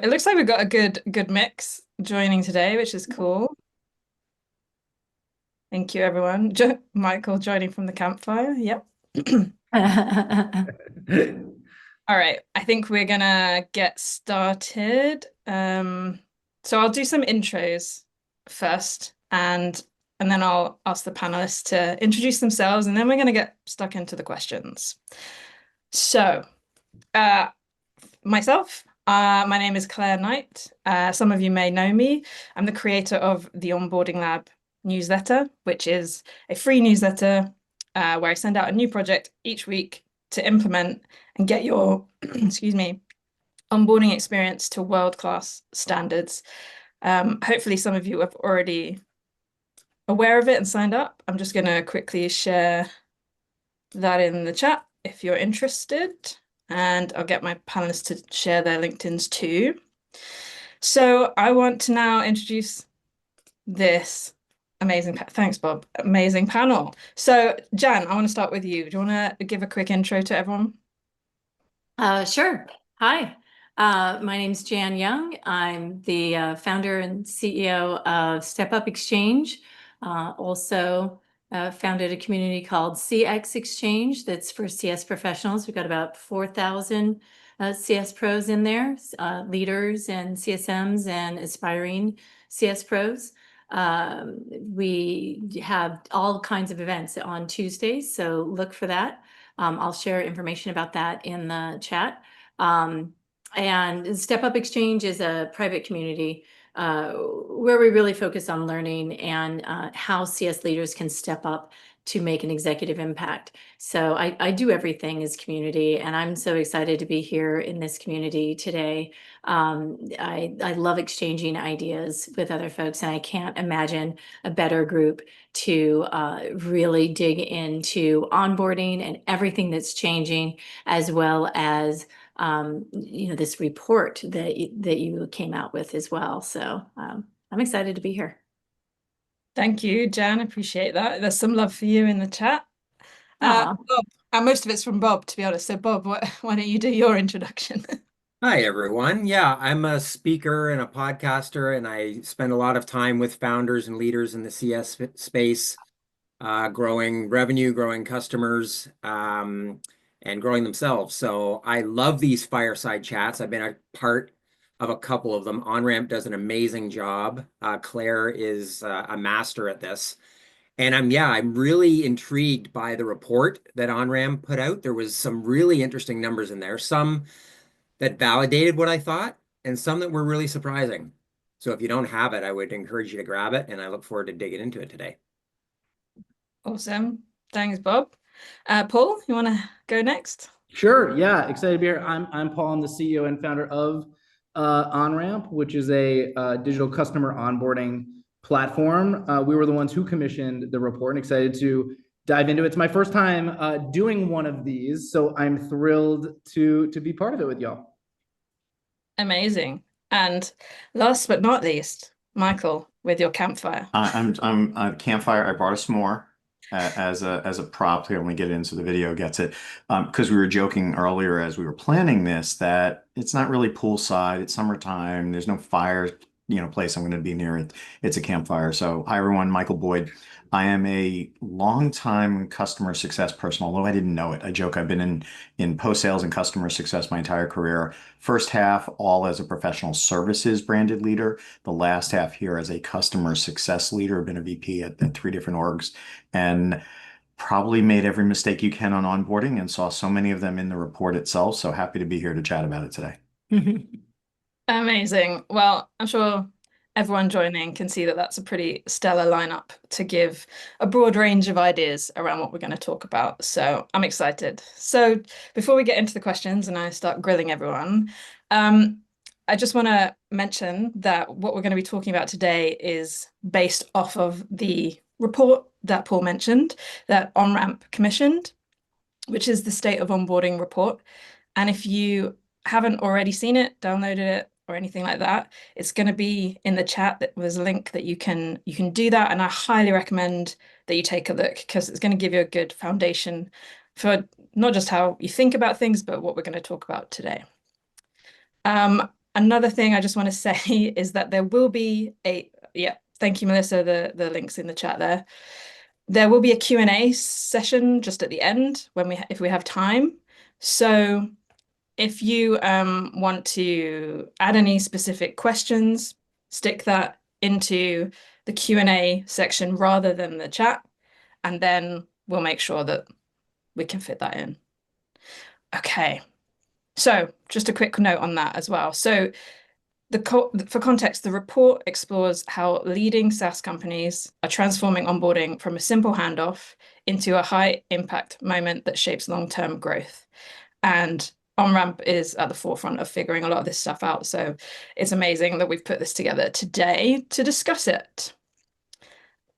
It looks like we've got a good mix joining today, which is cool. Thank you, everyone. Michael joining from the campfire. Yep. All right, I think we're gonna get started. So I'll do some intros first, and then I'll ask the panelists to introduce themselves, and then we're gonna get stuck into the questions. So, uh, myself, my name is Claire Knight. Some of you may know me. I'm the creator of the Onboarding Lab newsletter, which is a free newsletter where I send out a new project each week to implement and get your, excuse me, onboarding experience to world-class standards. Hopefully some of you have already aware of it and signed up. I'm just going to quickly share that in the chat if you're interested. And I'll get my panelists to share their LinkedIns too. So I want to now introduce this amazing, thanks, Bob, amazing panel. So Jan, I want to start with you. Do you want to give a quick intro to everyone? Sure. Hi, my name's Jan Young. I'm the founder and CEO of Step Up Exchange. Also founded a community called CX Exchange that's for CS professionals. We've got about 4,000 CS pros in there, leaders and CSMs and aspiring CS pros. We have all kinds of events on Tuesdays, so look for that. I'll share information about that in the chat. And Step Up Exchange is a private community where we really focus on learning and how CS leaders can step up to make an executive impact. So I do everything as community, and I'm so excited to be here in this community today. I love exchanging ideas with other folks, and I can't imagine a better group to really dig into onboarding and everything that's changing, as well as this report that you came out with as well. So I'm excited to be here. Thank you, Jan. Appreciate that. There's some love for you in the chat. Aw. Bob, and most of it's from Bob, to be honest. So Bob, why don't you do your introduction? Hi, everyone. Yeah, I'm a speaker and a podcaster, and I spend a lot of time with founders and leaders in the CS space, growing revenue, growing customers, and growing themselves. So I love these fireside chats. I've been a part of a couple of them. OnRamp does an amazing job. Claire is a master at this. And I'm really intrigued by the report that OnRamp put out. There was some really interesting numbers in there. Some that validated what I thought, and some that were really surprising. So if you don't have it, I would encourage you to grab it, and I look forward to digging into it today. Awesome. Thanks, Bob. Paul, you want to go next? Sure. Yeah. Excited to be here. I'm Paul. I'm the CEO and founder of OnRamp, which is a digital customer onboarding platform. We were the ones who commissioned the report, and excited to dive into it. It's my first time doing one of these, so I'm thrilled to be part of it with y'all. Amazing. And last but not least, Michael, with your campfire. I'm a campfire. I brought a s'more as a prop here when we get in, so the video gets it. Because we were joking earlier as we were planning this that it's not really poolside. It's summertime. There's no fire, place I'm going to be near. It's a campfire. So hi everyone, Michael Boyd. I am a longtime customer success person, although I didn't know it. I joke I've been in post-sales and customer success my entire career. First half, all as a professional services branded leader. The last half here as a customer success leader. I've been a VP at 3 different orgs, and probably made every mistake you can on onboarding, and saw so many of them in the report itself. So happy to be here to chat about it today. Amazing. Well, I'm sure everyone joining can see that that's a pretty stellar lineup to give a broad range of ideas around what we're going to talk about. So I'm excited. So before we get into the questions and I start grilling everyone, I just want to mention that what we're going to be talking about today is based off of the report that Paul mentioned, that OnRamp commissioned, which is the State of Onboarding Report. And if you haven't already seen it, downloaded it, or anything like that, it's going to be in the chat. That there's a link that you can do that, and I highly recommend that you take a look, because it's going to give you a good foundation for not just how you think about things, but what we're going to talk about today. Another thing I just want to say is that there will be yeah, thank you, Melissa, the link's in the chat there. There will be a Q&A session just at the end if we have time. So if you want to add any specific questions, stick that into the Q&A section rather than the chat, and then we'll make sure that we can fit that in. Okay, so just a quick note on that as well. So for context, the report explores how leading SaaS companies are transforming onboarding from a simple handoff into a high impact moment that shapes long-term growth. And OnRamp is at the forefront of figuring a lot of this stuff out. So it's amazing that we've put this together today to discuss it.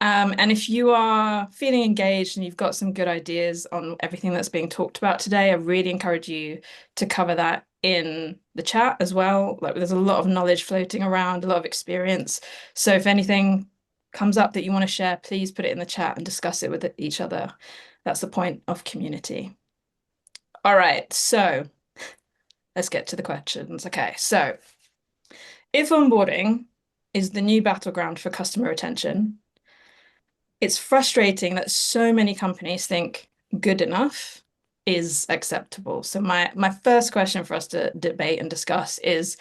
And if you are feeling engaged and you've got some good ideas on everything that's being talked about today, I really encourage you to cover that in the chat as well. Like, there's a lot of knowledge floating around, a lot of experience. So if anything comes up that you want to share, please put it in the chat and discuss it with each other. That's the point of community. All right, so let's get to the questions. Okay, so if onboarding is the new battleground for customer retention, it's frustrating that so many companies think good enough is acceptable. So my first question for us to debate and discuss is,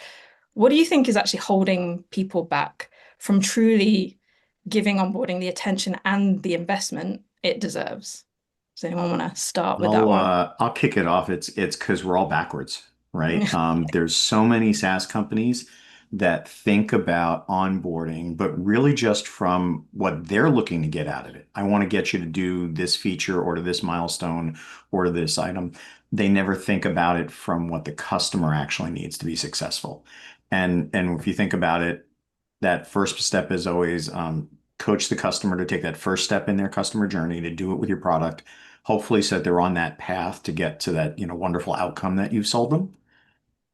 what do you think is actually holding people back from truly giving onboarding the attention and the investment it deserves? Does anyone want to start with that one? I'll kick it off. It's because we're all backwards, right? There's so many SaaS companies that think about onboarding, but really just from what they're looking to get out of it. I want to get you to do this feature or to this milestone or to this item. They never think about it from what the customer actually needs to be successful. And if you think about it, that first step is always coach the customer to take that first step in their customer journey, to do it with your product, hopefully so that they're on that path to get to that, wonderful outcome that you've sold them.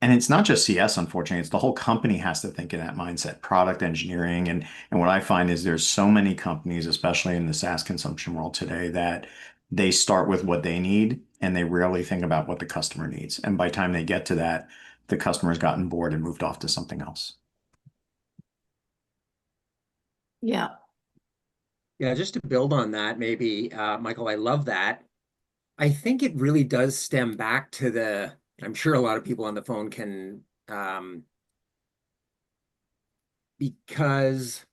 And it's not just CS, unfortunately, it's the whole company has to think in that mindset, product engineering. And what I find is there's so many companies, especially in the SaaS consumption world today, that they start with what they need and they rarely think about what the customer needs. And by the time they get to that, the customer's gotten bored and moved off to something else. Yeah. Yeah, just to build on that, maybe, Michael, I love that. I think it really does stem back to I'm sure a lot of people on the phone can, because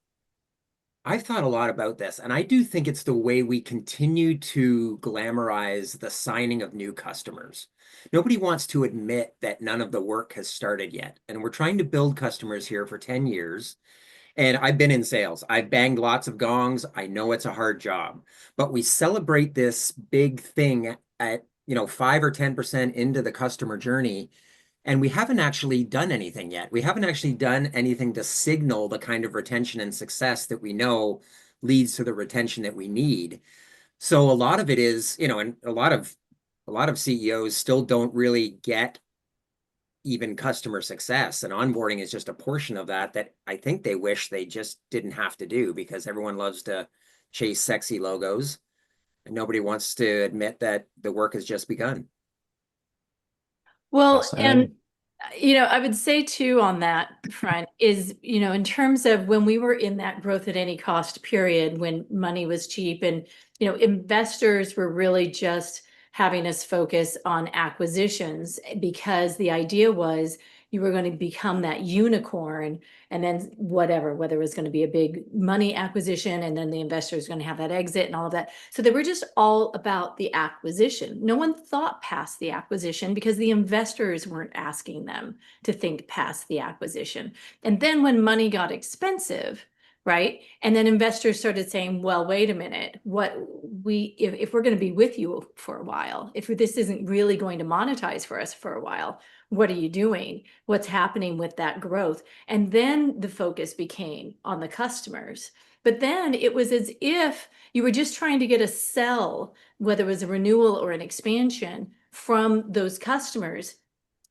I've thought a lot about this, and I do think it's the way we continue to glamorize the signing of new customers. Nobody wants to admit that none of the work has started yet. And we're trying to build customers here for 10 years. And I've been in sales. I've banged lots of gongs. I know it's a hard job, but we celebrate this big thing at, 5 or 10% into the customer journey. And we haven't actually done anything yet. We haven't actually done anything to signal the kind of retention and success that we know leads to the retention that we need. So a lot of it is, and a lot of CEOs still don't really get even customer success, and onboarding is just a portion of that I think they wish they just didn't have to do, because everyone loves to chase sexy logos and nobody wants to admit that the work has just begun. Well, and I would say too on that front is, in terms of when we were in that growth at any cost period, when money was cheap and, investors were really just having us focus on acquisitions, because the idea was you were going to become that unicorn, and then whether it was going to be a big money acquisition and then the investor is going to have that exit and all of that. So they were just all about the acquisition. No one thought past the acquisition because the investors weren't asking them to think past the acquisition. And then when money got expensive, right? And then investors started saying, well, wait a minute, if we're going to be with you for a while, if this isn't really going to monetize for us for a while, what are you doing? What's happening with that growth? And then the focus became on the customers. But then it was as if you were just trying to get a sell, whether it was a renewal or an expansion from those customers,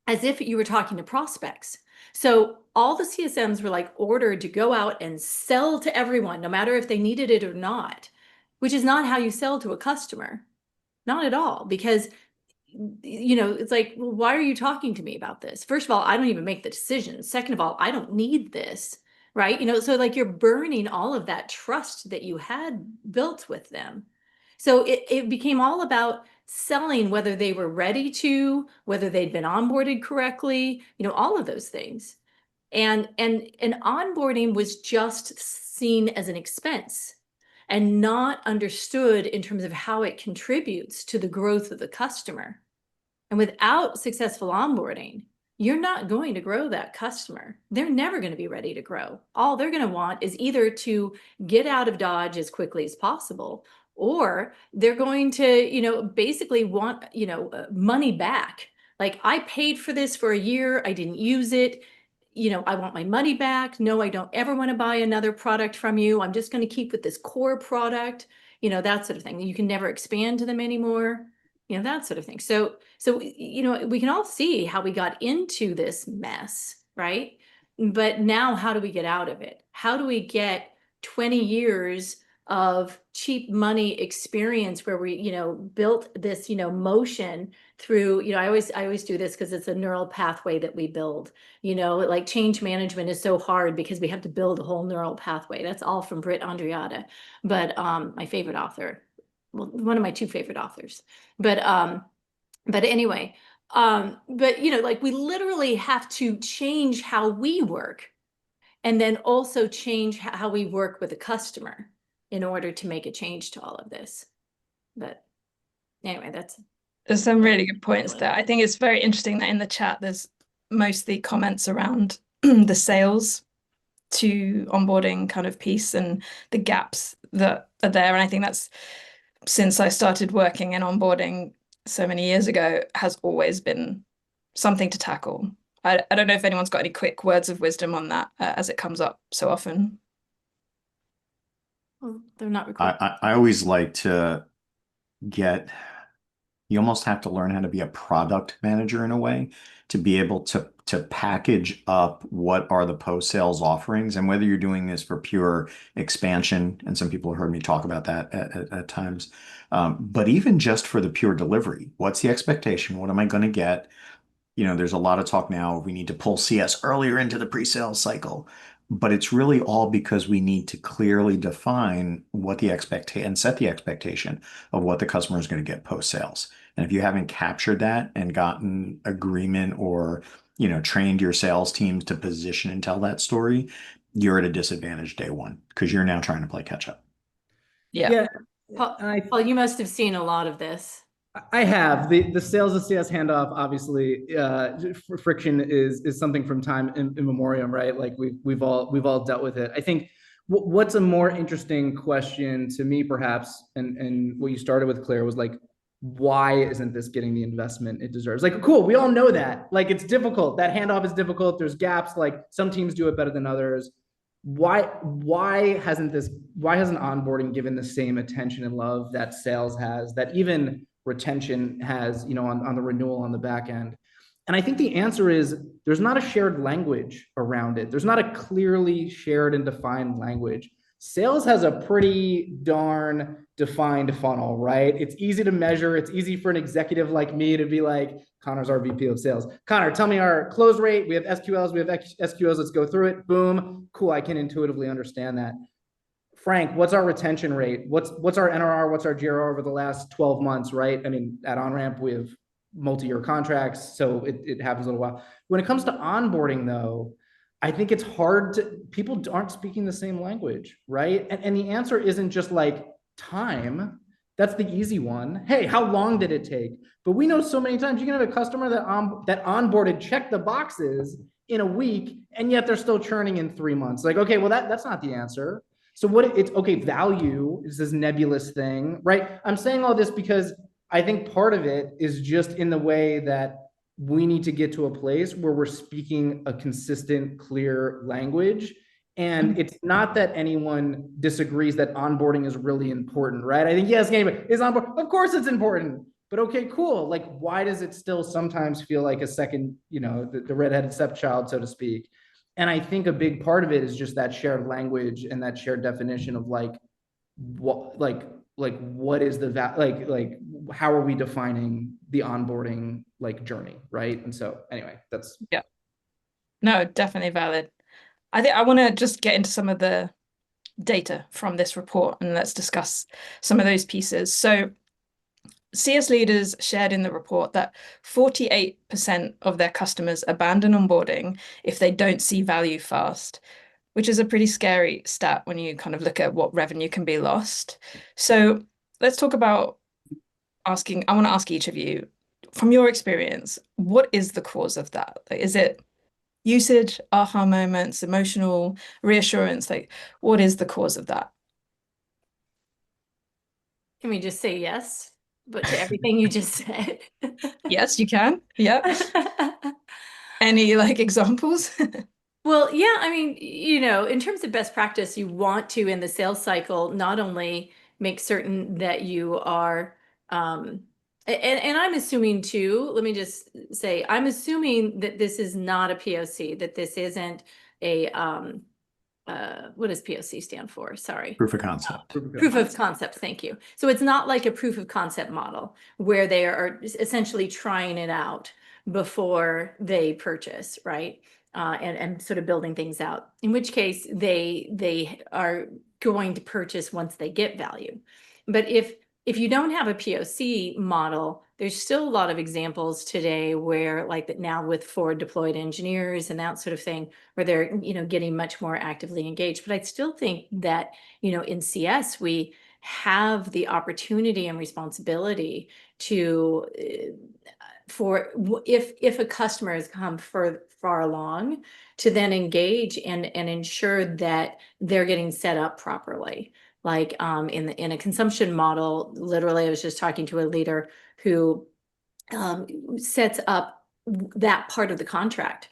as if you were talking to prospects. So all the CSMs were like ordered to go out and sell to everyone, no matter if they needed it or not, which is not how you sell to a customer. Not at all, because it's like, well, why are you talking to me about this? First of all, I don't even make the decision. Second of all, I don't need this, right? So like you're burning all of that trust that you had built with them. So it became all about selling, whether they were ready to, whether they'd been onboarded correctly, all of those things. And onboarding was just seen as an expense and not understood in terms of how it contributes to the growth of the customer. And without successful onboarding, you're not going to grow that customer. They're never going to be ready to grow. All they're going to want is either to get out of Dodge as quickly as possible, or they're going to, basically want, money back. Like, I paid for this for a year, I didn't use it. I want my money back. No, I don't ever want to buy another product from you. I'm just going to keep with this core product, that sort of thing. You can never expand to them anymore, that sort of thing. So, we can all see how we got into this mess, right? But now how do we get out of it? How do we get 20 years of cheap money experience where we, built this, motion through, I always do this because it's a neural pathway that we build, like change management is so hard because we have to build a whole neural pathway. That's all from Britt Andreatta, but my favorite author, well, one of my two favorite authors, but anyway, but like we literally have to change how we work and then also change how we work with the customer in order to make a change to all of this. But anyway, there's some really good points there. I think it's very interesting that in the chat there's mostly comments around the sales to onboarding kind of piece and the gaps that are there. And I think that's, since I started working in onboarding so many years ago, has always been something to tackle. I don't know if anyone's got any quick words of wisdom on that as it comes up so often. well, they're not recorded. I always like to you almost have to learn how to be a product manager in a way to be able to package up what are the post-sales offerings, and whether you're doing this for pure expansion, and some people have heard me talk about that at times, but even just for the pure delivery, what's the expectation? What am I going to get? There's a lot of talk now, we need to pull CS earlier into the pre-sales cycle, but it's really all because we need to clearly define what the expectation and set the expectation of what the customer is going to get post-sales. And if you haven't captured that and gotten agreement or, trained your sales teams to position and tell that story, you're at a disadvantage day one because you're now trying to play catch up. Yeah. Paul, you must have seen a lot of this. I have. The sales to CS handoff, obviously, friction is something from time immemorial, right? Like we've all dealt with it. I think what's a more interesting question to me, perhaps, and what you started with, Claire, was like, why isn't this getting the investment it deserves? Like, cool, we all know that. Like, it's difficult. That handoff is difficult. There's gaps. Like, some teams do it better than others. Why hasn't onboarding given the same attention and love that sales has, that even retention has, on the renewal on the back end? And I think the answer is there's not a shared language around it. There's not a clearly shared and defined language. Sales has a pretty darn defined funnel, right? It's easy to measure. It's easy for an executive like me to be like, Connor's our VP of sales. Connor, tell me our close rate. We have SQLs, we have SQOs. Let's go through it. Boom. Cool. I can intuitively understand that. Frank, what's our retention rate? What's our NRR? What's our GRR over the last 12 months, right? I mean, at OnRamp, we have multi-year contracts, so it happens a little while. When it comes to onboarding, though, I think it's hard people aren't speaking the same language, right? And the answer isn't just like time. That's the easy one. Hey, how long did it take? But we know so many times you can have a customer that onboarded, checked the boxes in a week, and yet they're still churning in 3 months. Like, okay, well, that's not the answer. So it's okay, value is this nebulous thing, right? I'm saying all this because I think part of it is just in the way that we need to get to a place where we're speaking a consistent, clear language. And it's not that anyone disagrees that onboarding is really important, right? I think, yes, is onboard. Of course it's important, but okay, cool. Like, why does it still sometimes feel like a second, the redheaded stepchild, so to speak? And I think a big part of it is just that shared language and that shared definition of like, what, like, like what is the like how are we defining the onboarding like journey, right? And so anyway, that's Yeah. No, definitely valid. I think I want to just get into some of the data from this report and let's discuss some of those pieces. So CS leaders shared in the report that 48% of their customers abandon onboarding if they don't see value fast, which is a pretty scary stat when you kind of look at what revenue can be lost. So let's talk about asking, I want to ask each of you, from your experience, what is the cause of that? Like, is it usage, aha moments, emotional reassurance? Like, what is the cause of that? Can we just say yes, but to everything you just said? Yes, you can. Yeah. Any like examples? Well, yeah, I mean, in terms of best practice, you want to, in the sales cycle, not only make certain that you are, and I'm assuming too, let me just say, I'm assuming that this is not a POC, that this isn't a, what does POC stand for? Sorry. Proof of concept. Proof of concept, thank you. So it's not like a proof of concept model where they are essentially trying it out before they purchase, right? And sort of building things out, in which case they are going to purchase once they get value. But if you don't have a POC model, there's still a lot of examples today where like that now with forward deployed engineers and that sort of thing, where they're, getting much more actively engaged. But I still think that, in CS, we have the opportunity and responsibility to, if a customer has come far along, to then engage and ensure that they're getting set up properly. Like in a consumption model, literally, I was just talking to a leader who sets up that part of the contract,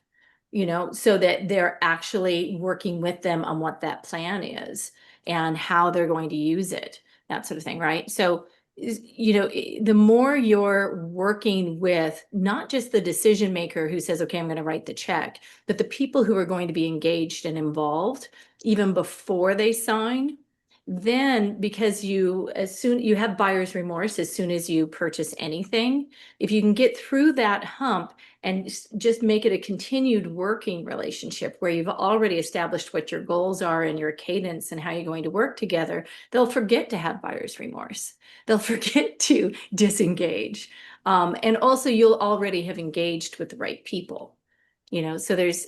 so that they're actually working with them on what that plan is and how they're going to use it, that sort of thing, right? So, the more you're working with not just the decision maker who says, okay, I'm going to write the check, but the people who are going to be engaged and involved even before they sign, then because you have buyer's remorse as soon as you purchase anything, if you can get through that hump and just make it a continued working relationship where you've already established what your goals are and your cadence and how you're going to work together, they'll forget to have buyer's remorse. They'll forget to disengage. And also you'll already have engaged with the right people, so there's,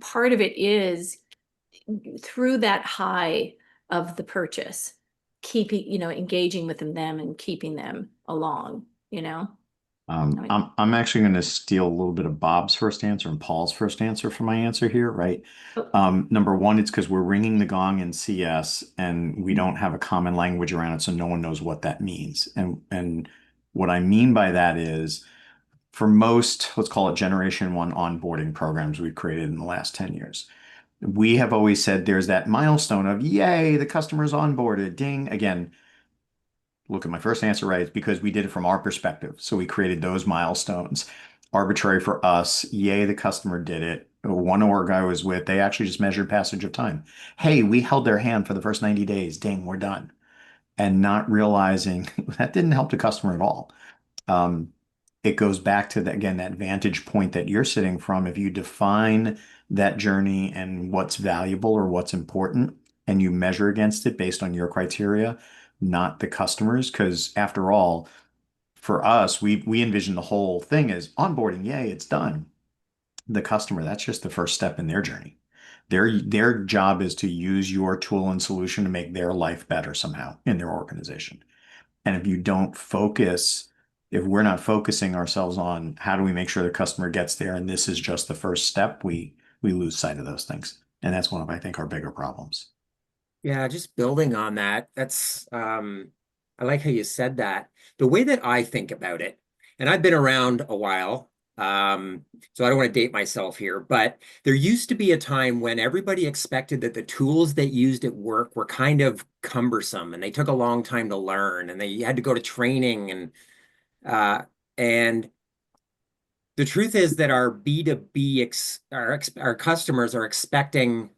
part of it is through that high of the purchase, keeping, engaging with them and keeping them along, I'm actually going to steal a little bit of Bob's first answer and Paul's first answer for my answer here, right? Number one, it's because we're ringing the gong in CS and we don't have a common language around it, so no one knows what that means. And what I mean by that is, for most, let's call it Generation 1 onboarding programs we've created in the last 10 years, we have always said there's that milestone of, yay, the customer's onboarded, ding. Again, look at my first answer, right? It's because we did it from our perspective. So we created those milestones. Arbitrary for us, yay, the customer did it. One org I was with, they actually just measured passage of time. Hey, we held their hand for the first 90 days. Ding, we're done. And not realizing that didn't help the customer at all. It goes back to, again, that vantage point that you're sitting from. If you define that journey and what's valuable or what's important, and you measure against it based on your criteria, not the customers, because after all, for us, we envision the whole thing as onboarding, yay, it's done. The customer, that's just the first step in their journey. Their job is to use your tool and solution to make their life better somehow in their organization. And if you don't focus, if we're not focusing ourselves on how do we make sure the customer gets there, and this is just the first step, we lose sight of those things. And that's one of, I think, our bigger problems. Yeah, just building on that. That's I like how you said that. The way that I think about it, and I've been around a while, so I don't want to date myself here, but there used to be a time when everybody expected that the tools they used at work were kind of cumbersome and they took a long time to learn and they had to go to training and the truth is that our B2B our customers are expecting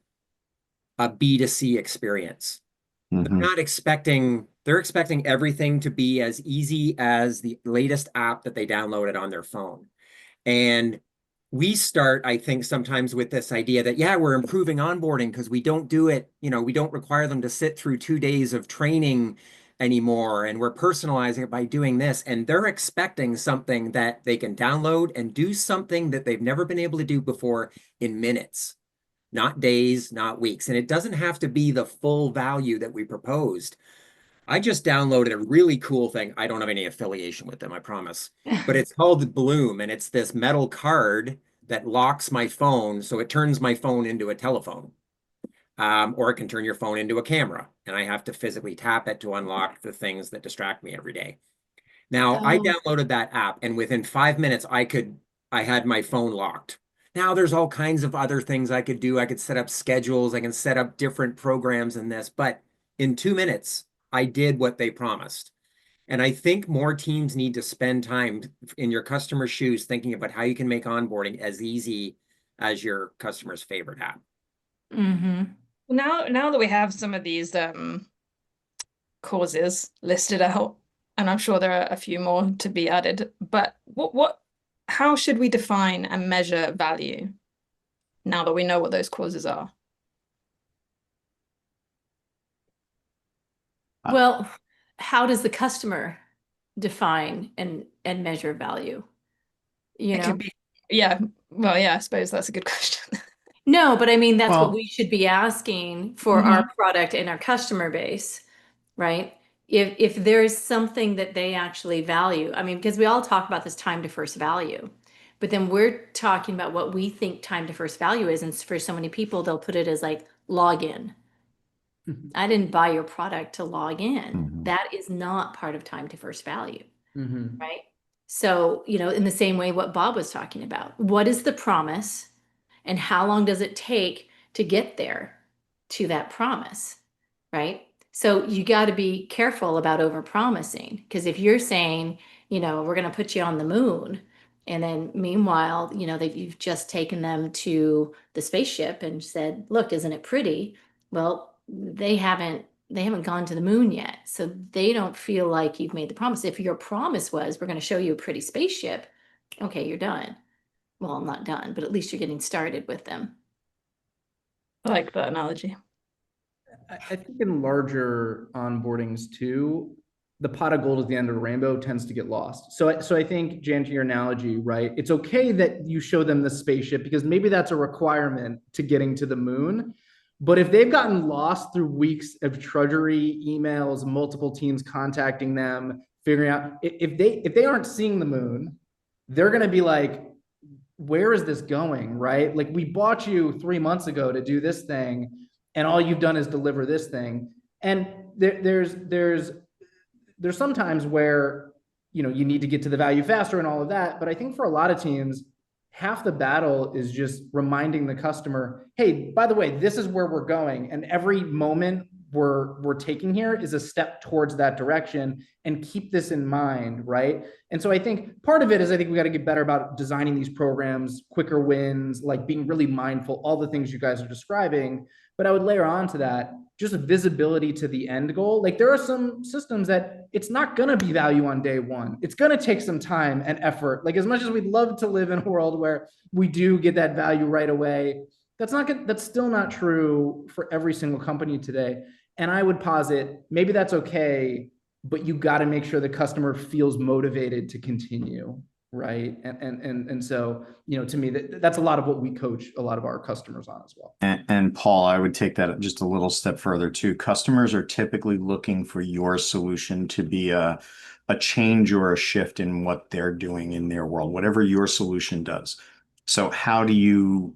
a B2C experience. They're not expecting They're expecting everything to be as easy as the latest app that they downloaded on their phone. And we start, I think, sometimes with this idea that, yeah, we're improving onboarding because we don't do it, we don't require them to sit through 2 days of training anymore. And we're personalizing it by doing this. And they're expecting something that they can download and do something that they've never been able to do before in minutes, not days, not weeks. And it doesn't have to be the full value that we proposed. I just downloaded a really cool thing. I don't have any affiliation with them, I promise. But it's called Bloom, and it's this metal card that locks my phone, so it turns my phone into a telephone. Or it can turn your phone into a camera, and I have to physically tap it to unlock the things that distract me every day. Now, I downloaded that app, and within 5 minutes, I had my phone locked. Now, there's all kinds of other things I could do. I could set up schedules. I can set up different programs in this, but in 2 minutes, I did what they promised. And I think more teams need to spend time in your customer's shoes thinking about how you can make onboarding as easy as your customer's favorite app. Now that we have some of these causes listed out, and I'm sure there are a few more to be added, but how should we define and measure value now that we know what those causes are? Well, how does the customer define and measure value? It could be, yeah. Well, yeah, I suppose that's a good question. No, but I mean, that's Well- what we should be asking for our product and our customer base, right? If there's something that they actually value, I mean, because we all talk about this time to first value, but then we're talking about what we think time to first value is. And for so many people, they'll put it as like login. I didn't buy your product to log in. That is not part of time to first value, right? So, in the same way what Bob was talking about, what is the promise and how long does it take to get there to that promise, right? So you got to be careful about over promising, because if you're saying, we're going to put you on the moon, and then meanwhile, you've just taken them to the spaceship and said, look, isn't it pretty? Well, they haven't gone to the moon yet. So they don't feel like you've made the promise. If your promise was, we're going to show you a pretty spaceship, okay, you're done. Well, I'm not done, but at least you're getting started with them. I like that analogy. I think in larger onboardings too, the pot of gold at the end of the rainbow tends to get lost. So I think, Jan, to your analogy, right? It's okay that you show them the spaceship because maybe that's a requirement to getting to the moon. But if they've gotten lost through weeks of trudgery, emails, multiple teams contacting them, figuring out if they aren't seeing the moon, they're going to be like, where is this going, right? Like, we bought you 3 months ago to do this thing, and all you've done is deliver this thing. And there's sometimes where, you need to get to the value faster and all of that. But I think for a lot of teams, half the battle is just reminding the customer, hey, by the way, this is where we're going. And every moment we're taking here is a step towards that direction, and keep this in mind, right? And so I think part of it is, I think we got to get better about designing these programs, quicker wins, like being really mindful, all the things you guys are describing. But I would layer on to that just visibility to the end goal. Like, there are some systems that it's not going to be value on day one. It's going to take some time and effort. Like, as much as we'd love to live in a world where we do get that value right away, that's still not true for every single company today. And I would posit maybe that's okay, but you got to make sure the customer feels motivated to continue, right? And so, to me, that's a lot of what we coach a lot of our customers on as well. And Paul, I would take that just a little step further too. Customers are typically looking for your solution to be a change or a shift in what they're doing in their world, whatever your solution does. So how do you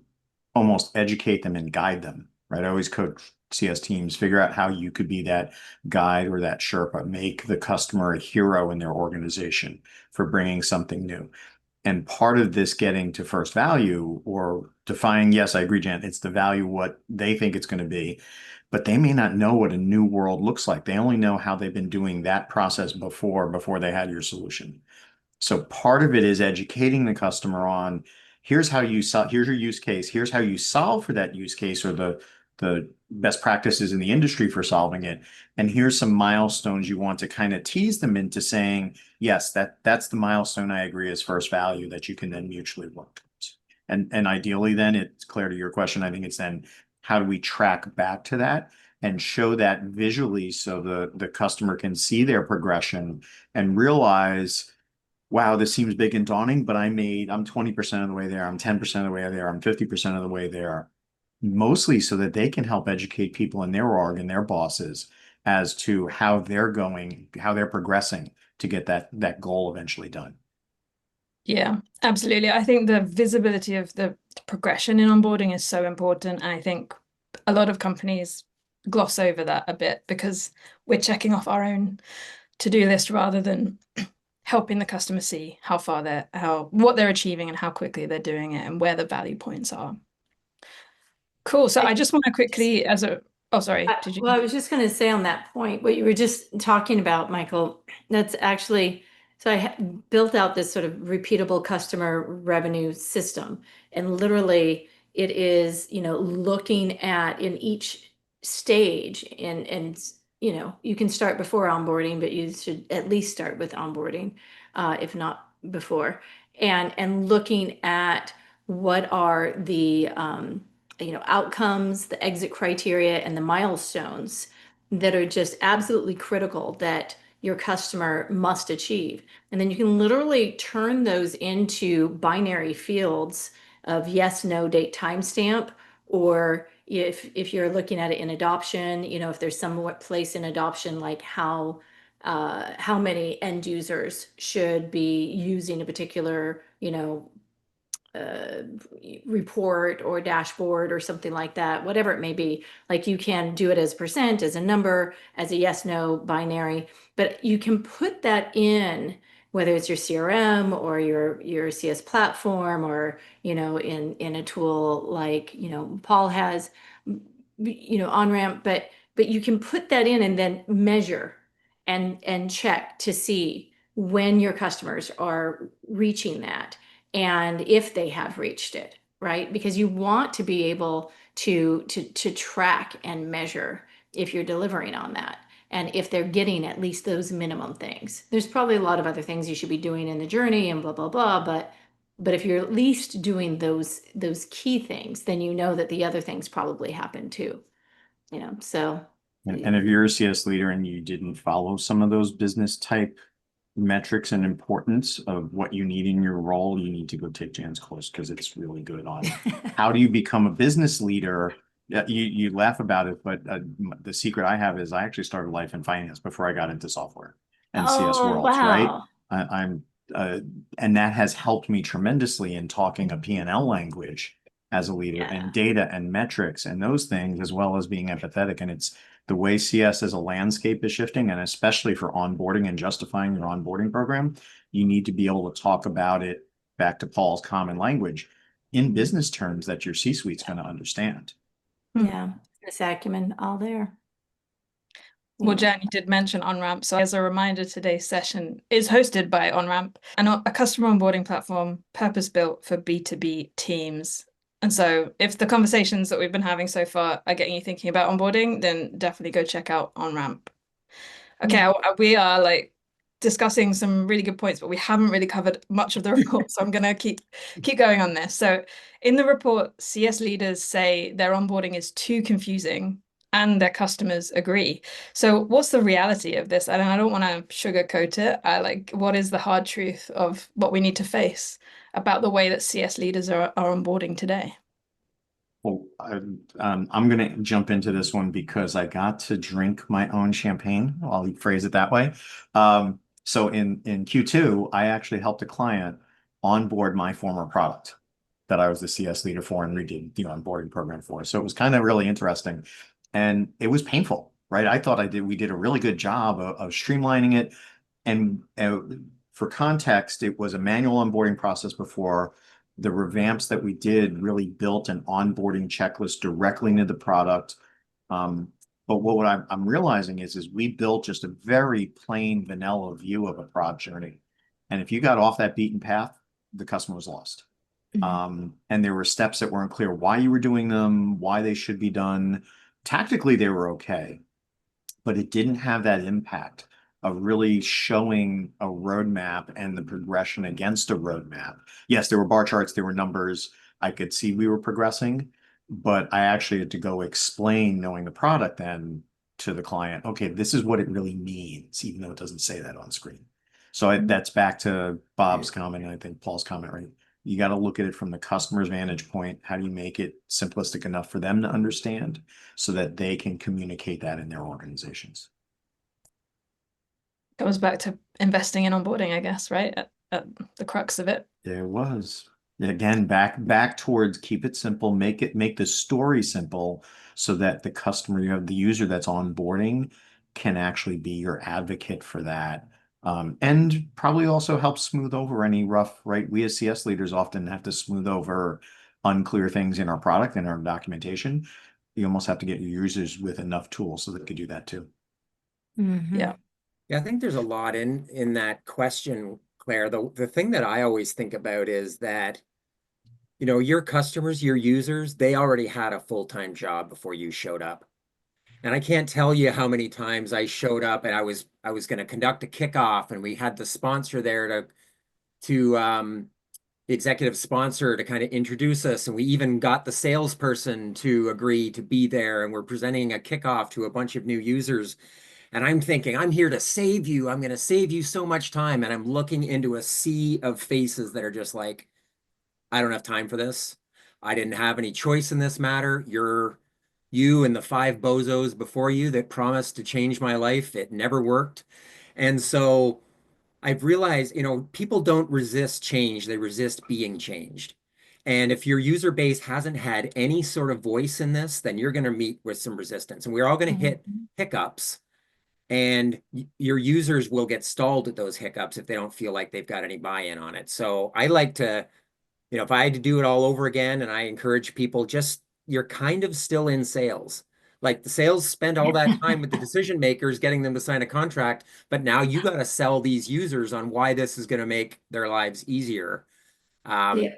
almost educate them and guide them, right? I always coach CS teams, figure out how you could be that guide or that Sherpa, make the customer a hero in their organization for bringing something new. And part of this getting to first value or defining, yes, I agree, Jan, it's the value, what they think it's going to be, but they may not know what a new world looks like. They only know how they've been doing that process before they had your solution. So part of it is educating the customer on, here's how you here's your use case, here's how you solve for that use case or the the best practices in the industry for solving it. And here's some milestones you want to kind of tease them into saying, yes, that's the milestone I agree is first value that you can then mutually work towards. And ideally then it's clear to your question. I think it's then how do we track back to that and show that visually so the customer can see their progression and realize, wow, this seems big and daunting, but I'm 20% of the way there. I'm 10% of the way there. I'm 50% of the way there, mostly so that they can help educate people in their org and their bosses as to how they're going, how they're progressing to get that goal eventually done. Yeah, absolutely. I think the visibility of the progression in onboarding is so important. And I think a lot of companies gloss over that a bit because we're checking off our own to-do list rather than helping the customer see how far what they're achieving and how quickly they're doing it and where the value points are. Cool. So I just want to quickly oh, sorry. Did you? Well, I was just going to say on that point, what you were just talking about, Michael, that's actually, so I built out this sort of repeatable customer revenue system. And literally it is, looking at in each stage and, you can start before onboarding, but you should at least start with onboarding, if not before, and looking at what are the, outcomes, the exit criteria, and the milestones that are just absolutely critical that your customer must achieve. And then you can literally turn those into binary fields of yes, no, date, timestamp, or if you're looking at it in adoption, if there's some place in adoption, like how many end users should be using a particular, report or dashboard or something like that, whatever it may be. Like you can do it as percent, as a number, as a yes, no binary, but you can put that in, whether it's your CRM or your CS platform or, in a tool like, Paul has, OnRamp, but you can put that in and then measure and check to see when your customers are reaching that and if they have reached it, right? Because you want to be able to track and measure if you're delivering on that and if they're getting at least those minimum things. There's probably a lot of other things you should be doing in the journey and blah, blah, blah, but if you're at least doing those key things, then you know that the other things probably happen too, so. And if you're a CS leader and you didn't follow some of those business type metrics and importance of what you need in your role, you need to go take Jan's course because it's really good on how do you become a business leader. You laugh about it, but the secret I have is I actually started life in finance before I got into software and CS worlds, wow. right? And that has helped me tremendously in talking a P&L language as a leader and data and metrics and those things, as well as being empathetic. And it's the way CS as a landscape is shifting, and especially for onboarding and justifying your onboarding program, you need to be able to talk about it back to Paul's common language in business terms that your C-suite's going to understand. Yeah, this acumen all there. Well, Jen, you did mention OnRamp. So as a reminder, today's session is hosted by OnRamp, a customer onboarding platform purpose-built for B2B teams. And so if the conversations that we've been having so far are getting you thinking about onboarding, then definitely go check out OnRamp. Okay, we are like discussing some really good points, but we haven't really covered much of the report. So I'm going to keep going on this. So in the report, CS leaders say their onboarding is too confusing and their customers agree. So what's the reality of this? And I don't want to sugarcoat it. What is the hard truth of what we need to face about the way that CS leaders are onboarding today? Well, I'm going to jump into this one because I got to drink my own champagne. I'll phrase it that way. So in Q2, I actually helped a client onboard my former product that I was the CS leader for and redid the onboarding program for. So it was kind of really interesting. And it was painful, right? I thought we did a really good job of streamlining it. And for context, it was a manual onboarding process before. The revamps that we did really built an onboarding checklist directly into the product. But what I'm realizing is we built just a very plain vanilla view of a product journey. And if you got off that beaten path, the customer was lost. And there were steps that weren't clear why you were doing them, why they should be done. Tactically, they were okay, but it didn't have that impact of really showing a roadmap and the progression against a roadmap. Yes, there were bar charts, there were numbers. I could see we were progressing, but I actually had to go explain, knowing the product then to the client, okay, this is what it really means, even though it doesn't say that on screen. So that's back to Bob's comment, and I think Paul's comment, right? You got to look at it from the customer's vantage point. How do you make it simplistic enough for them to understand so that they can communicate that in their organizations? Goes back to investing in onboarding, I guess, right? At the crux of it. There was. Again, back towards keep it simple, make the story simple so that the customer, you have the user that's onboarding can actually be your advocate for that. And probably also help smooth over any rough, right? We as CS leaders often have to smooth over unclear things in our product and our documentation. You almost have to get your users with enough tools so they could do that too. Yeah. Yeah, I think there's a lot in that question, Claire. The thing that I always think about is that, you know, your customers, your users, they already had a full-time job before you showed up. And I can't tell you how many times I showed up and I was going to conduct a kickoff, and we had the sponsor there to the executive sponsor to kind of introduce us, and we even got the salesperson to agree to be there, and we're presenting a kickoff to a bunch of new users. And I'm thinking, I'm here to save you. I'm going to save you so much time. And I'm looking into a sea of faces that are just like, I don't have time for this. I didn't have any choice in this matter. You and the 5 bozos before you that promised to change my life. It never worked. And so I've realized, you know, people don't resist change. They resist being changed. And if your user base hasn't had any sort of voice in this, then you're going to meet with some resistance. And we're all going to hit hiccups. And your users will get stalled at those hiccups if they don't feel like they've got any buy-in on it. So I like to, you know, if I had to do it all over again, and I encourage people, just, you're kind of still in sales. Like the sales spend all that time with the decision makers, getting them to sign a contract, but now you got to sell these users on why this is going to make their lives easier,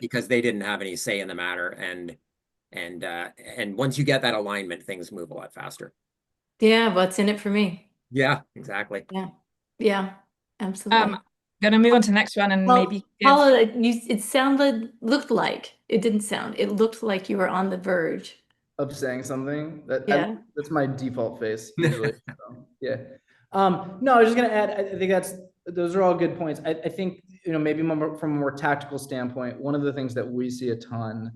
because they didn't have any say in the matter. And once you get that alignment, things move a lot faster. Yeah, what's in it for me? Yeah, exactly. Yeah, absolutely. Gonna move on to the next one, and maybe give... Paula, it looked like, it didn't sound, it looked like you were on the verge of saying something. That's my default face usually. So, yeah. No, I was just gonna add, I think those are all good points. I think, you know, maybe from a more tactical standpoint, one of the things that we see a ton,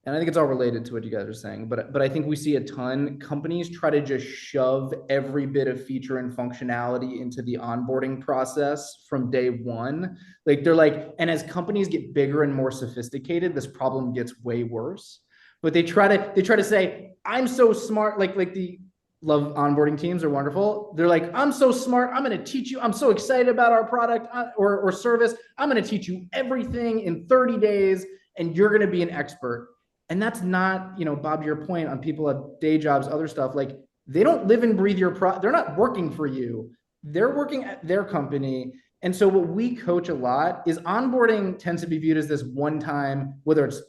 and I think it's all related to what you guys are saying, but I think we see a ton, companies try to just shove every bit of feature and functionality into the onboarding process from day one. Like they're like, and as companies get bigger and more sophisticated, this problem gets way worse. But they try to say, I'm so smart, like the love onboarding teams are wonderful. They're like, I'm so smart, I'm going to teach you, I'm so excited about our product or service, I'm going to teach you everything in 30 days and you're going to be an expert. And that's not, you know, Bob, your point on people at day jobs, other stuff, like they don't live and breathe your product. They're not working for you. They're working at their company. And so what we coach a lot is onboarding tends to be viewed as this one time, whether it's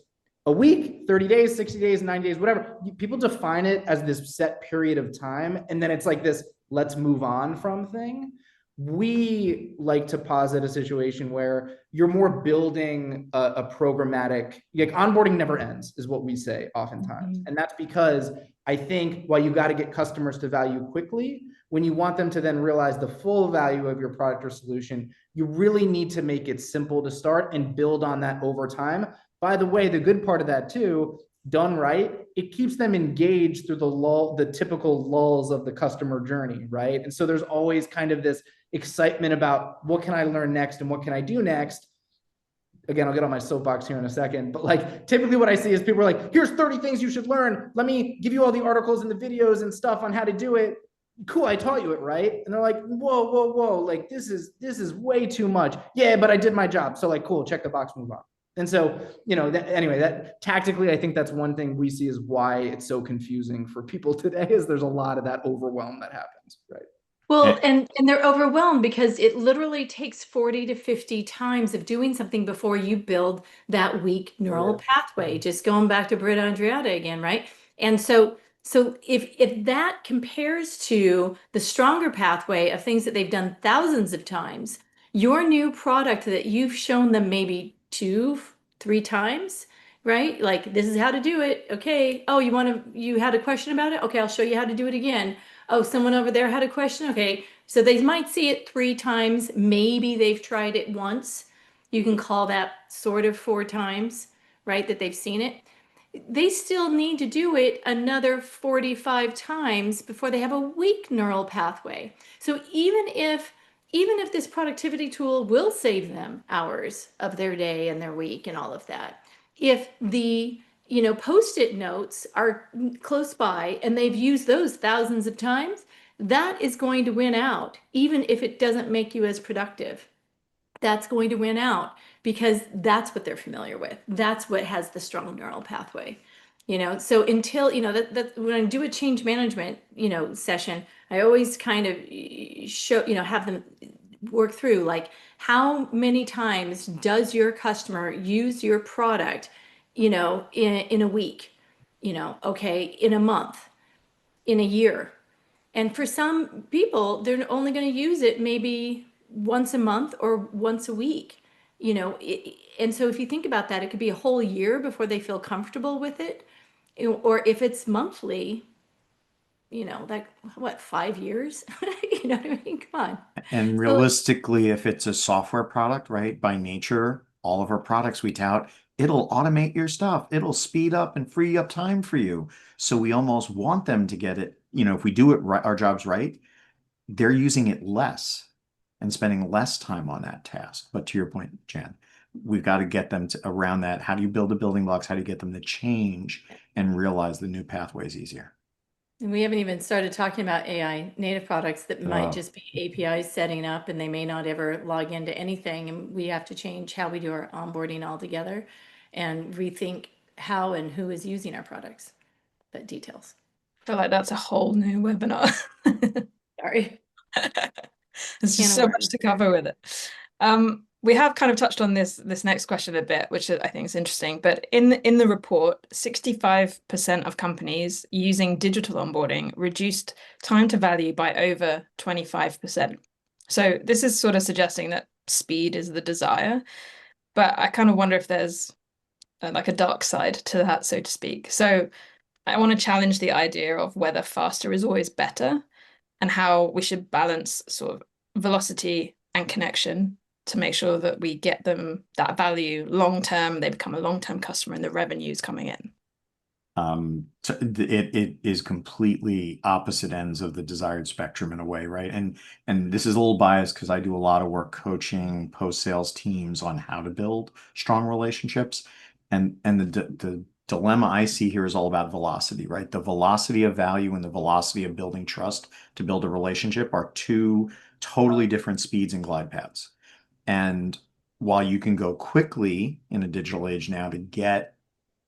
a week, 30 days, 60 days, 90 days, whatever. People define it as this set period of time. And then it's like this, let's move on from thing. We like to posit a situation where you're more building a programmatic, like onboarding never ends is what we say oftentimes. And that's because I think while you got to get customers to value quickly, when you want them to then realize the full value of your product or solution, you really need to make it simple to start and build on that over time. By the way, the good part of that too, done right, it keeps them engaged through the typical lulls of the customer journey, right? And so there's always kind of this excitement about what can I learn next and what can I do next. Again, I'll get on my soapbox here in a second, but like typically what I see is people are like, here's 30 things you should learn. Let me give you all the articles and the videos and stuff on how to do it. Cool, I taught you it, right? And they're like, whoa, like this is way too much. Yeah, but I did my job. So like, cool, check the box, move on. And so, you know, anyway, that tactically, I think that's one thing we see is why it's so confusing for people today is there's a lot of that overwhelm that happens, right? Well, and they're overwhelmed because it literally takes 40 to 50 times of doing something before you build that weak neural pathway. Just going back to Britt Andreatta again, right? And so if that compares to the stronger pathway of things that they've done thousands of times, your new product that you've shown them maybe 2, 3 times, right? Like, this is how to do it. Okay. Oh, you had a question about it? Okay, I'll show you how to do it again. Oh, someone over there had a question. Okay. So they might see it 3 times. Maybe they've tried it once. You can call that sort of 4 times, right? That they've seen it. They still need to do it another 45 times before they have a weak neural pathway. So even if this productivity tool will save them hours of their day and their week and all of that, if the post-it notes are close by and they've used those thousands of times, that is going to win out, even if it doesn't make you as productive. That's going to win out because that's what they're familiar with. That's what has the strong neural pathway. So until that when I do a change management session, I always kind of show have them work through, like, how many times does your customer use your product in a week, okay, in a month, in a year. And for some people, they're only going to use it maybe once a month or once a week, and so if you think about that, it could be a whole year before they feel comfortable with it. Or if it's monthly, like, what, 5 years? You know what I mean? Come on. And So, realistically, if it's a software product, right, by nature, all of our products we tout, it'll automate your stuff. It'll speed up and free up time for you. So we almost want them to get it, if we do it right, our jobs right, they're using it less and spending less time on that task. But to your point, Jan, we've got to get them to around that. How do you build the building blocks? How do you get them to change and realize the new pathways easier? and we haven't even started talking about AI native products that might Oh. just be APIs setting up and they may not ever log into anything. And we have to change how we do our onboarding altogether and rethink how and who is using our products. But details. I feel like that's a whole new webinar. Sorry. There's Can just of so much worms. to cover with it. We have kind of touched on this next question a bit, which I think is interesting. But in the report, 65% of companies using digital onboarding reduced time to value by over 25%. So this is sort of suggesting that speed is the desire. But I kind of wonder if there's like a dark side to that, so to speak. So I want to challenge the idea of whether faster is always better and how we should balance sort of velocity and connection to make sure that we get them that value long term, they become a long-term customer and the revenue's coming in. It is completely opposite ends of the desired spectrum in a way, right? And this is a little biased because I do a lot of work coaching post-sales teams on how to build strong relationships. And the dilemma I see here is all about velocity, right? The velocity of value and the velocity of building trust to build a relationship are two totally different speeds and glide paths. And while you can go quickly in a digital age now to get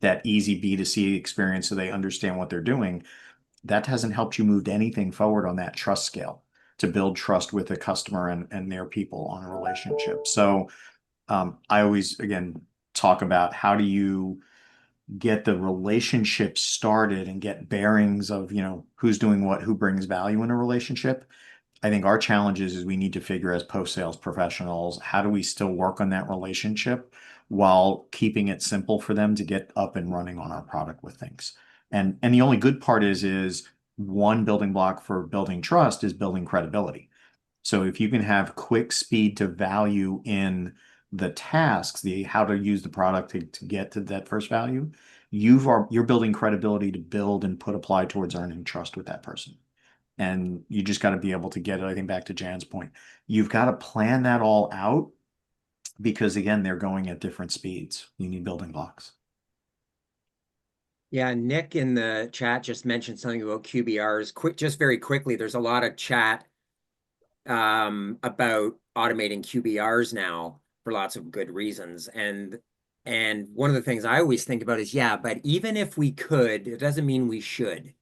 that easy B2C experience so they understand what they're doing, that hasn't helped you move anything forward on that trust scale to build trust with a customer and their people on a relationship. So I always, again, talk about how do you get the relationship started and get bearings of, who's doing what, who brings value in a relationship. I think our challenge is we need to figure as post-sales professionals, how do we still work on that relationship while keeping it simple for them to get up and running on our product with things. And the only good part is one building block for building trust is building credibility. So if you can have quick speed to value in the tasks, the how to use the product to get to that first value, you're building credibility to build and apply towards earning trust with that person. And you just got to be able to get it. I think back to Jan's point, you've got to plan that all out because again, they're going at different speeds. You need building blocks. Yeah, Nick in the chat just mentioned something about QBRs. Just very quickly, there's a lot of chat about automating QBRs now for lots of good reasons. And one of the things I always think about is, yeah, but even if we could, it doesn't mean we should.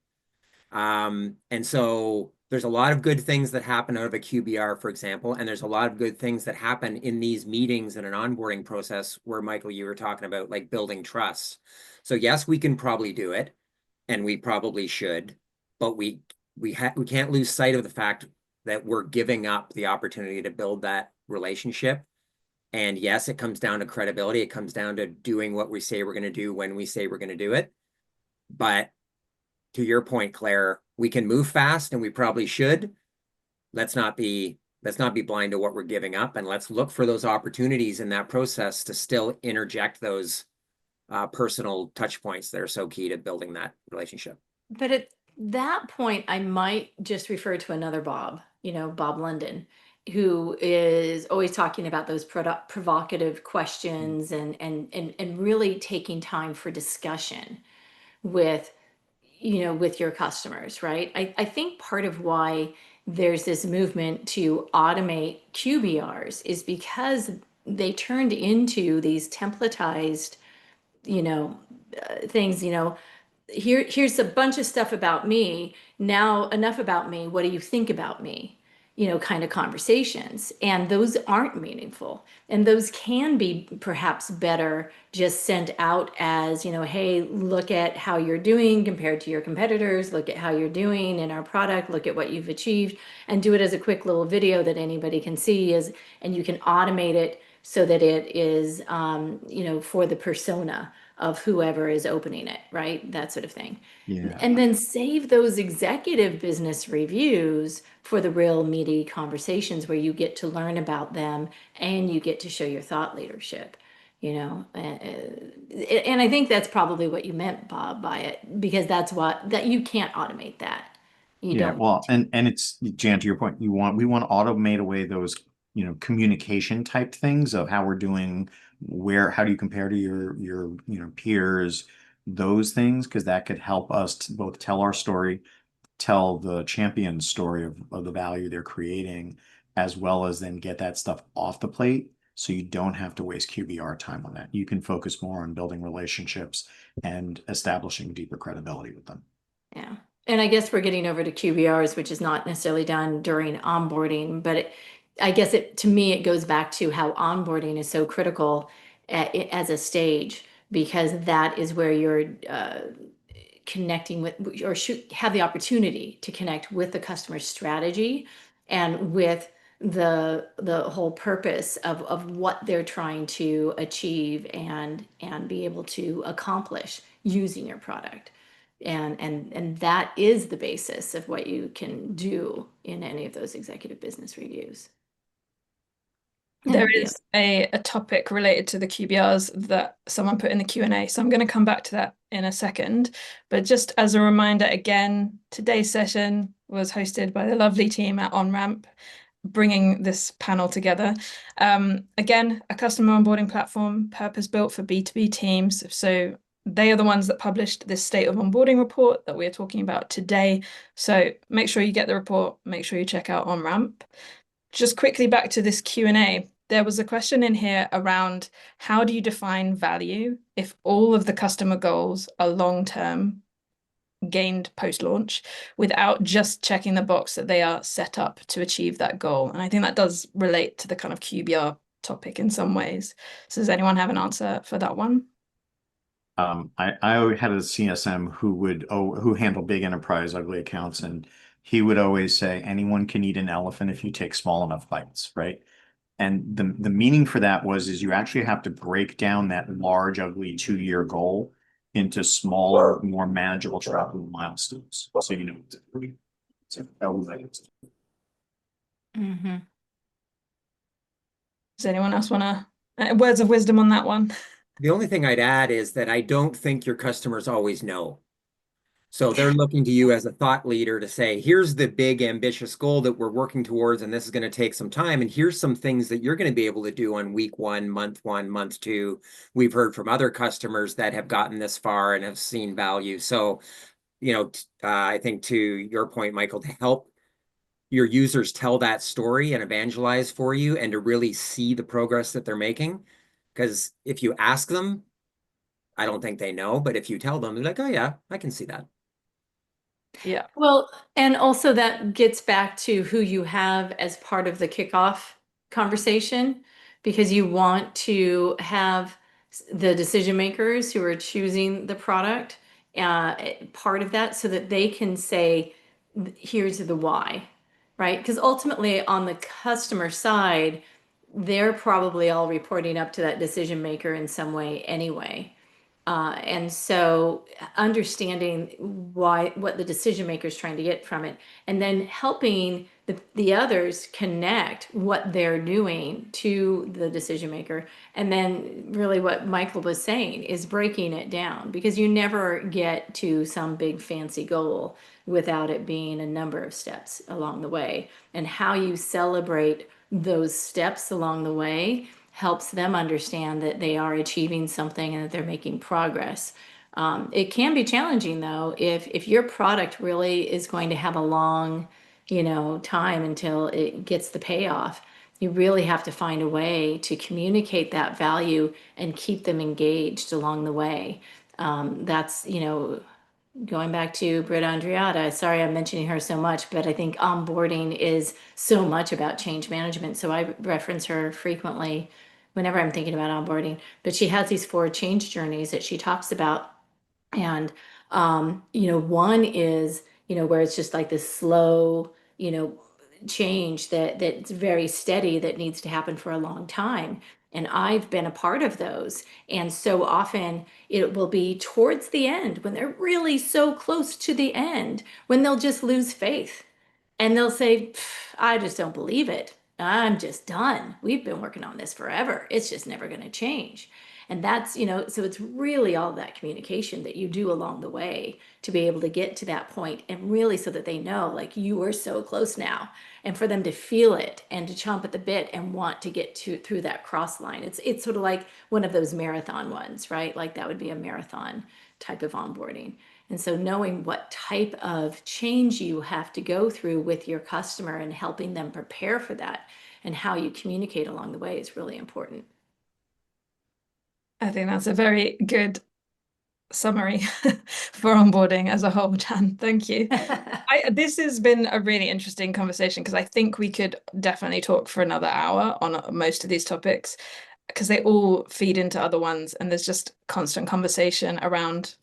And so there's a lot of good things that happen out of a QBR, for example, and there's a lot of good things that happen in these meetings and an onboarding process where, Michael, you were talking about like building trust. So yes, we can probably do it, and we probably should, but we can't lose sight of the fact that we're giving up the opportunity to build that relationship. And yes, it comes down to credibility. It comes down to doing what we say we're going to do when we say we're going to do it. But to your point, Claire, we can move fast and we probably should. Let's not be blind to what we're giving up, and let's look for those opportunities in that process to still interject those personal touch points that are so key to building that relationship. But at that point, I might just refer to another Bob, Bob London, who is always talking about those provocative questions and really taking time for discussion with with your customers, right? I think part of why there's this movement to automate QBRs is because they turned into these templatized, things, here's a bunch of stuff about me. Now, enough about me. What do you think about me? Kind of conversations. And those aren't meaningful. And those can be perhaps better just sent out as, hey, look at how you're doing compared to your competitors. Look at how you're doing in our product. Look at what you've achieved. And do it as a quick little video that anybody can see, and you can automate it so that it is, for the persona of whoever is opening it, right? That sort of thing. Yeah. And then save those executive business reviews for the real meaty conversations where you get to learn about them and you get to show your thought leadership, and I think that's probably what you meant, Bob, by it, because that you can't automate that. You Yeah, don't. well, and it's, Jan, to your point, we want to automate away those, communication type things of how we're doing, how do you compare to your peers, those things, because that could help us to both tell our story, tell the champion story of the value they're creating, as well as then get that stuff off the plate. So you don't have to waste QBR time on that. You can focus more on building relationships and establishing deeper credibility with them. Yeah. And I guess we're getting over to QBRs, which is not necessarily done during onboarding, but I guess to me, it goes back to how onboarding is so critical as a stage, because that is where you're connecting with, or should have the opportunity to connect with the customer strategy and with the whole purpose of what they're trying to achieve and be able to accomplish using your product. And that is the basis of what you can do in any of those executive business reviews. There is a topic related to the QBRs that someone put in the Q&A, so I'm going to come back to that in a second. But just as a reminder, again, today's session was hosted by the lovely team at OnRamp, bringing this panel together. Again, a customer onboarding platform purpose-built for B2B teams. So they are the ones that published this State of Onboarding Report that we're talking about today. So make sure you get the report, make sure you check out OnRamp. Just quickly back to this Q&A. There was a question in here around how do you define value if all of the customer goals are long-term, gained post-launch, without just checking the box that they are set up to achieve that goal? And I think that does relate to the kind of QBR topic in some ways. So does anyone have an answer for that one? I had a CSM who handled big enterprise ugly accounts, and he would always say, anyone can eat an elephant if you take small enough bites, right? And the meaning for that is you actually have to break down that large, ugly 2-year goal into smaller, more manageable trackable milestones. So Mm-hmm. Does anyone else want to words of wisdom on that one? The only thing I'd add is that I don't think your customers always know. So they're looking to you as a thought leader to say, here's the big ambitious goal that we're working towards, and this is going to take some time. And here's some things that you're going to be able to do on week 1, month 2. We've heard from other customers that have gotten this far and have seen value. So, I think to your point, Michael, to help your users tell that story and evangelize for you and to really see the progress that they're making. Because if you ask them, I don't think they know, but if you tell them, they're like, oh yeah, I can see that. Yeah. Well, and also that gets back to who you have as part of the kickoff conversation, because you want to have the decision makers who are choosing the product part of that so that they can say, here's the why, right? Because ultimately on the customer side, they're probably all reporting up to that decision maker in some way anyway. And so understanding what the decision maker is trying to get from it, and then helping the others connect what they're doing to the decision maker. And then really what Michael was saying is breaking it down, because you never get to some big fancy goal without it being a number of steps along the way. And how you celebrate those steps along the way helps them understand that they are achieving something and that they're making progress. It can be challenging though, if your product really is going to have a long, time until it gets the payoff. You really have to find a way to communicate that value and keep them engaged along the way. That's, going back to Britta Andreatta, sorry I'm mentioning her so much, but I think onboarding is so much about change management. So I reference her frequently whenever I'm thinking about onboarding. But she has these 4 change journeys that she talks about. And, one is, where it's just like this slow, change that's very steady that needs to happen for a long time. And I've been a part of those. And so often it will be towards the end, when they're really so close to the end, when they'll just lose faith and they'll say, I just don't believe it. I'm just done. We've been working on this forever. It's just never going to change. And that's, so it's really all that communication that you do along the way to be able to get to that point, and really so that they know, like, you are so close now, and for them to feel it and to chomp at the bit and want to get through that cross line. It's sort of like one of those marathon ones, right? Like that would be a marathon type of onboarding. And so knowing what type of change you have to go through with your customer and helping them prepare for that and how you communicate along the way is really important. I think that's a very good summary for onboarding as a whole, Jan. Thank you. This has been a really interesting conversation, because I think we could definitely talk for another hour on most of these topics, because they all feed into other ones, and there's just constant conversation around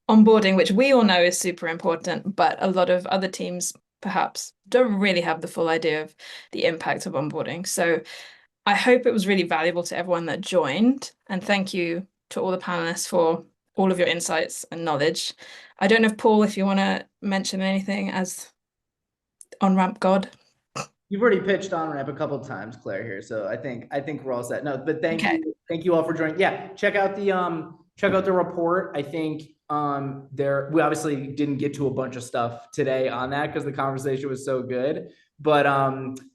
onboarding, which we all know is super important, but a lot of other teams perhaps don't really have the full idea of the impact of onboarding. So I hope it was really valuable to everyone that joined, and thank you to all the panelists for all of your insights and knowledge. I don't know if Paul, if you want to mention anything as on-ramp god. You've already pitched on-ramp a couple of times, Claire, here, so I think we're all set. No, but thank you all for joining. Yeah, check out the report. I think we obviously didn't get to a bunch of stuff today on that because the conversation was so good. But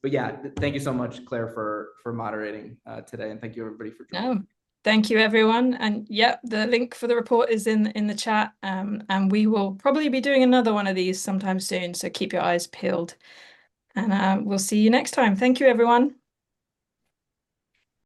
yeah, thank you so much, Claire, for moderating today, and thank you everybody for joining. No, thank you everyone. And yeah, the link for the report is in the chat. And we will probably be doing another one of these sometime soon, so keep your eyes peeled. And we'll see you next time. Thank you, everyone.